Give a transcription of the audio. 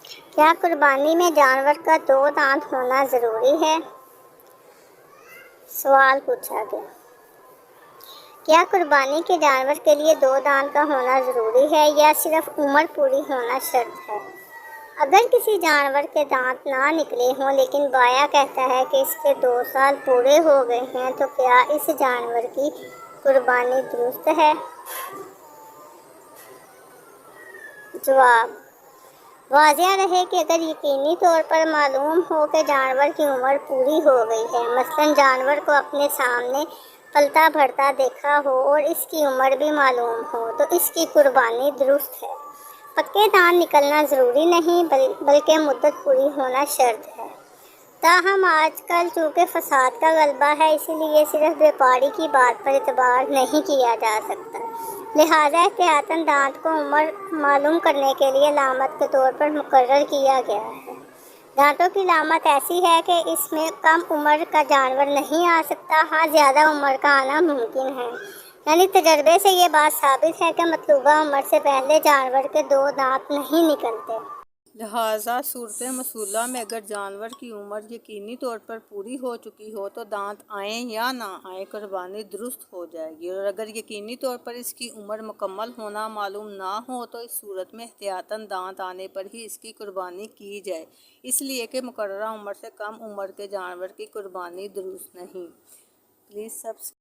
کیا قربانی میں جانور کا 2 دانت ہونا ضروری ہے؟ سوال پوچھا گیا۔ کیا قربانی کے جانور کے لیے 2 دانت کا ہونا ضروری ہے یا صرف عمر پوری ہونا شرط ہے؟ اگر کسی جانور کے دانت نہ نکلے ہوں لیکن بایا کہتا ہے کہ اس کے 2 سال پورے ہو گئے ہیں تو کیا اس جانور کی قربانی درست ہے؟ جواب: واضح رہے کہ اگر یقینی طور پر معلوم ہو کہ جانور کی عمر پوری ہو گئی ہے، مثلاً جانور کو اپنے سامنے پلتا بھرتا دیکھا ہو اور اس کی عمر بھی معلوم ہو، تو اس کی قربانی درست ہے۔ پکے دانت نکلنا ضروری نہیں بلکہ مدت پوری ہونا شرط ہے۔ تاہم آج کل چونکہ فساد کا غلبہ ہے، اسی لیے صرف بیپاری کی بات پر اعتبار نہیں کیا جا سکتا، لہٰذا احتیاطاً دانت کو عمر معلوم کرنے کے لیے علامت کے طور پر مقرر کیا گیا ہے۔ دانتوں کی علامت ایسی ہے کہ اس میں کم عمر کا جانور نہیں آ سکتا، ہاں زیادہ عمر کا آنا ممکن ہے، یعنی تجربے سے یہ بات ثابت ہے کہ مطلوبہ عمر سے پہلے جانور کے 2 دانت نہیں نکلتے۔ لہٰذا صورت مثولا میں اگر جانور کی عمر یقینی طور پر پوری ہو چکی ہو تو دانت آئیں یا نہ آئیں قربانی درست ہو جائے گی، اور اگر یقینی طور پر اس کی عمر مکمل ہونا معلوم نہ ہو تو اس صورت میں احتیاطاً دانت آنے پر ہی اس کی قربانی کی جائے، اس لیے کہ مقررہ عمر سے کم عمر کے جانور کی قربانی درست نہیں۔ Please subscribe